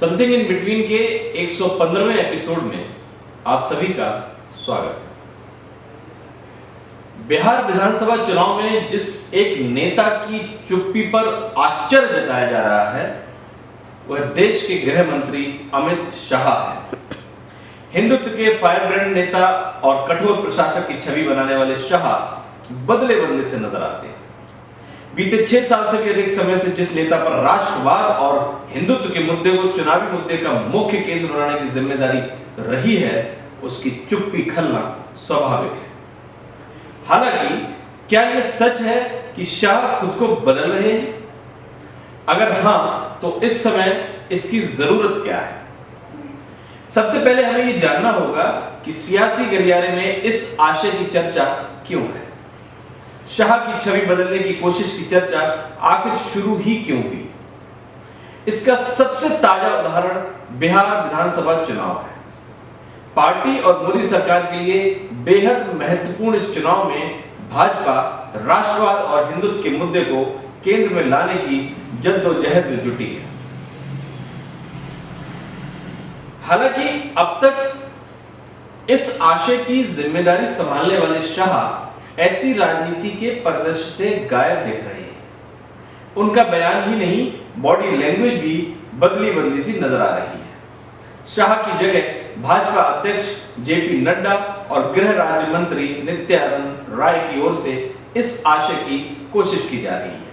Something in between के 115वें episode में आप सभी का स्वागत है। बिहार विधानसभा चुनाव में जिस एक नेता की चुप्पी पर आश्चर्य जताया जा रहा है वह देश के गृह मंत्री अमित शाह है। हिंदुत्व के फायर ब्रांड नेता और कठोर प्रशासक की छवि बनाने वाले शाह बदले बदले से नजर आते हैं। बीते 6 साल से भी अधिक समय से जिस नेता पर राष्ट्रवाद और हिंदुत्व के मुद्दे को चुनावी मुद्दे का मुख्य केंद्र बनाने की जिम्मेदारी रही है, उसकी चुप्पी खलना स्वाभाविक है। हालांकि क्या यह सच है कि शाह खुद को बदल रहे हैं? अगर हां, तो इस समय इसकी जरूरत क्या है? सबसे पहले हमें यह जानना होगा कि सियासी गलियारे में इस आशय की चर्चा क्यों है। शाह की छवि बदलने की कोशिश की चर्चा आखिर शुरू ही क्यों हुई? इसका सबसे ताजा उदाहरण बिहार विधानसभा चुनाव है। पार्टी और मोदी सरकार के लिए बेहद महत्वपूर्ण इस चुनाव में भाजपा राष्ट्रवाद और हिंदुत्व के मुद्दे को केंद्र में लाने की जद्दोजहद में जुटी है। हालांकि अब तक इस आशय की जिम्मेदारी संभालने वाले शाह ऐसी राजनीति के परिदृश्य से गायब दिख रहे हैं। उनका बयान ही नहीं, बॉडी लैंग्वेज भी बदली बदली सी नजर आ रही है। शाह की जगह भाजपा अध्यक्ष जेपी नड्डा और गृह राज्य मंत्री नित्यानंद राय की ओर से इस आशय की कोशिश की जा रही है।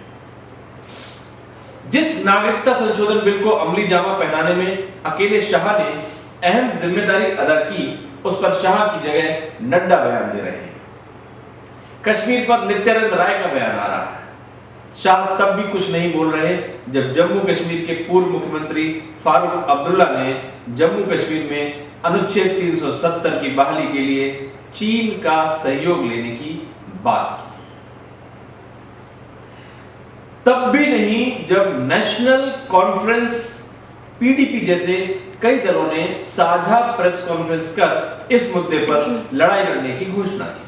जिस नागरिकता संशोधन बिल को अमली जामा पहनाने में अकेले शाह ने अहम जिम्मेदारी अदा की, उस पर शाह की जगह नड्डा बयान दे रहे हैं। कश्मीर पर नित्यानंद राय का बयान आ रहा है। शाह तब भी कुछ नहीं बोल रहे जब जम्मू कश्मीर के पूर्व मुख्यमंत्री फारूक अब्दुल्ला ने जम्मू कश्मीर में अनुच्छेद 370 की बहाली के लिए चीन का सहयोग लेने की बात की। तब भी नहीं जब नेशनल कॉन्फ्रेंस पीडीपी जैसे कई दलों ने साझा प्रेस कॉन्फ्रेंस कर इस मुद्दे पर लड़ाई लड़ने की घोषणा की।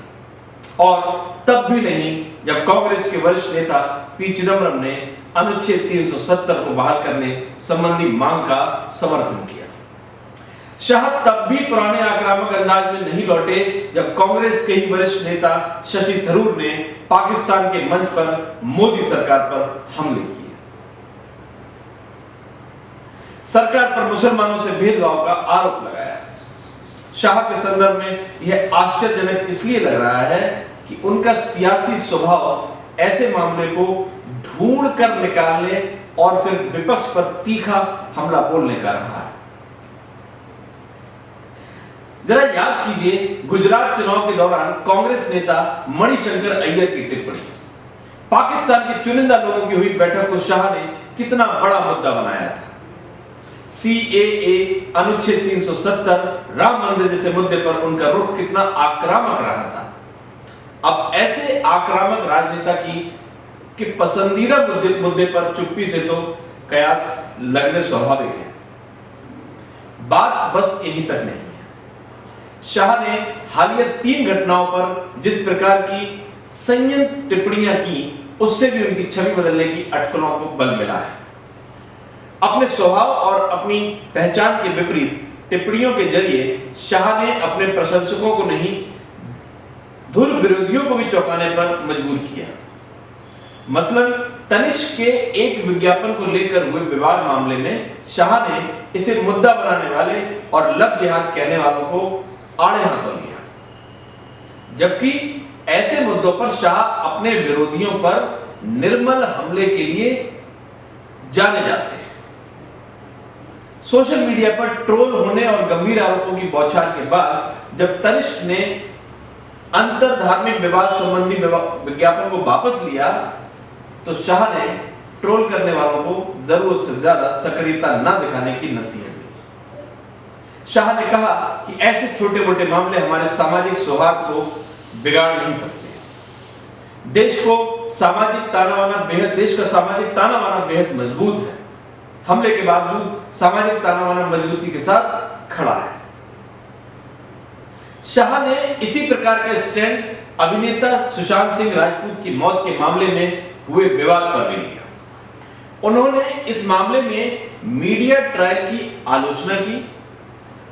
और तब भी नहीं जब कांग्रेस के वरिष्ठ नेता पी चिदंबरम ने अनुच्छेद 370 को बहाल करने संबंधी मांग का समर्थन किया। शाह तब भी पुराने आक्रामक अंदाज में नहीं लौटे जब कांग्रेस के ही वरिष्ठ नेता शशि थरूर ने पाकिस्तान के मंच पर मोदी सरकार पर हमले किए। सरकार पर मुसलमानों से भेदभाव का आरोप लगाया। शाह के संदर्भ में यह आश्चर्यजनक इसलिए लग रहा है कि उनका सियासी स्वभाव ऐसे मामले को ढूंढ कर निकालने और फिर विपक्ष पर तीखा हमला बोलने का रहा है। जरा याद कीजिए गुजरात चुनाव के दौरान कांग्रेस नेता मणिशंकर अय्यर की टिप्पणी। पाकिस्तान के चुनिंदा लोगों की हुई बैठक को शाह ने कितना बड़ा मुद्दा बनाया था। सीएए, अनुच्छेद 370, राम मंदिर जैसे मुद्दे पर उनका रुख कितना आक्रामक रहा था। अब ऐसे आक्रामक राजनेता की पसंदीदा मुद्दे पर चुप्पी से तो कयास लगने स्वाभाविक है। बात बस यहीं तक नहीं है। शाह ने हालिया 3 घटनाओं पर जिस प्रकार की संयत टिप्पणियां की, उससे भी उनकी छवि बदलने की अटकलों को बल मिला है। अपने स्वभाव और अपनी पहचान के विपरीत टिप्पणियों के जरिए शाह ने अपने प्रशंसकों को नहीं, धुर विरोधियों को भी चौंकाने पर मजबूर किया। मसलन तनिष्क के एक विज्ञापन को लेकर हुए विवाद मामले में शाह ने इसे मुद्दा बनाने वाले और लब जिहाद कहने वालों को आड़े हाथों लिया। जबकि ऐसे मुद्दों पर शाह अपने विरोधियों पर निर्मल हमले के लिए जाने जाते हैं। सोशल मीडिया पर ट्रोल होने और गंभीर आरोपों की बौछार के बाद जब तनिष्क ने अंतर धार्मिक विवाद संबंधी विज्ञापन को वापस लिया, तो शाह ने ट्रोल करने वालों को जरूरत से ज्यादा सक्रियता न दिखाने की नसीहत दी। शाह ने कहा कि ऐसे छोटे मोटे मामले हमारे सामाजिक सौहार्द को बिगाड़ नहीं सकते। देश का सामाजिक ताना बाना बेहद मजबूत है। हमले के बावजूद सामाजिक तानाबाना मजबूती के साथ खड़ा है। शाह ने इसी प्रकार का स्टैंड अभिनेता सुशांत सिंह राजपूत की मौत के मामले में हुए विवाद पर भी लिया। उन्होंने इस मामले में मीडिया ट्रायल की आलोचना की।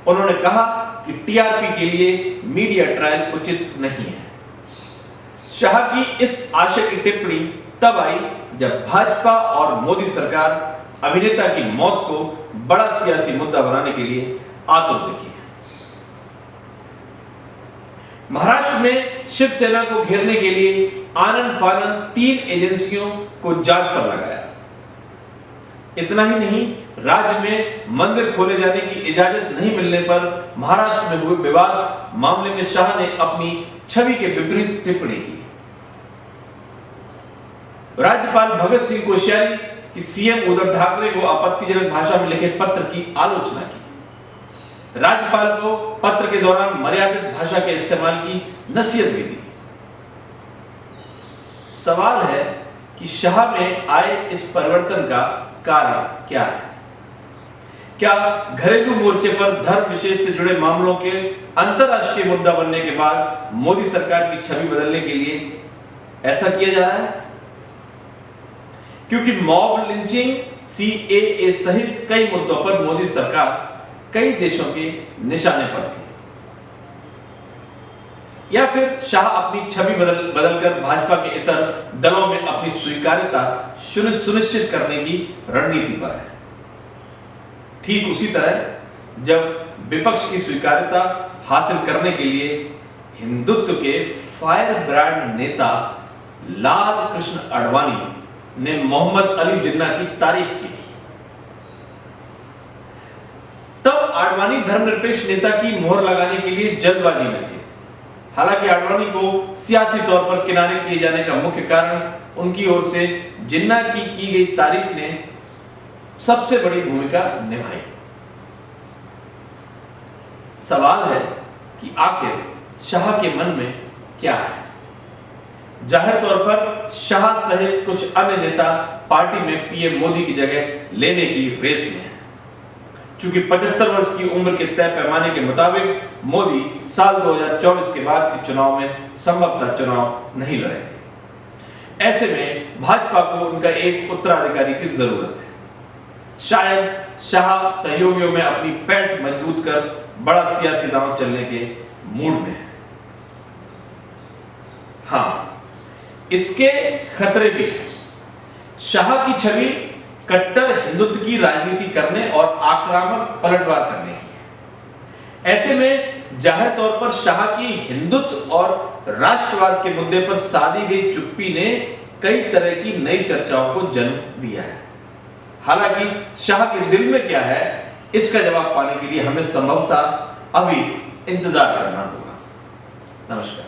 उन्होंने कहा कि टीआरपी के लिए मीडिया ट्रायल उचित नहीं है। शाह की इस आशय की टिप्पणी तब आई जब भाजपा और मोदी सरकार अभिनेता की मौत को बड़ा सियासी मुद्दा बनाने के लिए आतुर दिखी है। महाराष्ट्र में शिवसेना को घेरने के लिए आनन फानन 3 एजेंसियों को जांच पर लगाया। इतना ही नहीं, राज्य में मंदिर खोले जाने की इजाजत नहीं मिलने पर महाराष्ट्र में हुए विवाद मामले में शाह ने अपनी छवि के विपरीत टिप्पणी की। राज्यपाल भगत सिंह कोश्यारी की सीएम उद्धव ठाकरे को आपत्तिजनक भाषा में लिखे पत्र की आलोचना की। राज्यपाल को पत्र के दौरान मर्यादित भाषा के इस्तेमाल की नसीहत भी दी। सवाल है कि शाह में आए इस परिवर्तन का कारण क्या है? क्या घरेलू मोर्चे पर धर्म विशेष से जुड़े मामलों के अंतरराष्ट्रीय मुद्दा बनने के बाद मोदी सरकार की छवि बदलने के लिए ऐसा किया जा रहा है? क्योंकि मॉब लिंचिंग, सीएए सहित कई मुद्दों पर मोदी सरकार कई देशों के निशाने पर थी, या फिर शाह अपनी छवि बदलकर भाजपा के इतर दलों में अपनी स्वीकार्यता सुनिश्चित करने की रणनीति पर है। ठीक उसी तरह जब विपक्ष की स्वीकार्यता हासिल करने के लिए हिंदुत्व के फायर ब्रांड नेता लाल कृष्ण आडवाणी ने मोहम्मद अली जिन्ना की तारीफ की थी, तब आडवाणी धर्मनिरपेक्ष नेता की मोहर लगाने के लिए जल्दबाजी में थे। हालांकि आडवाणी को सियासी तौर पर किनारे किए जाने का मुख्य कारण उनकी ओर से जिन्ना की गई तारीफ ने सबसे बड़ी भूमिका निभाई। सवाल है कि आखिर शाह के मन में क्या है? जाहिर तौर पर शाह सहित कुछ अन्य नेता पार्टी में पीएम मोदी की जगह लेने की रेस में है। चूंकि 75 वर्ष की उम्र के तय पैमाने के मुताबिक मोदी साल 2024 के बाद के चुनाव में संभवतः चुनाव नहीं लड़ेंगे। ऐसे में भाजपा को उनका एक उत्तराधिकारी की जरूरत है। शायद शाह सहयोगियों में अपनी पैठ मजबूत कर बड़ा सियासी दांव चलने के मूड में है। हाँ, इसके खतरे भी हैं। शाह की छवि कट्टर हिंदुत्व की राजनीति करने और आक्रामक पलटवार करने की है। ऐसे में जाहिर तौर पर शाह की हिंदुत्व और राष्ट्रवाद के मुद्दे पर साधी गई चुप्पी ने कई तरह की नई चर्चाओं को जन्म दिया है। हालांकि शाह के दिल में क्या है, इसका जवाब पाने के लिए हमें संभवतः अभी इंतजार करना होगा। नमस्कार।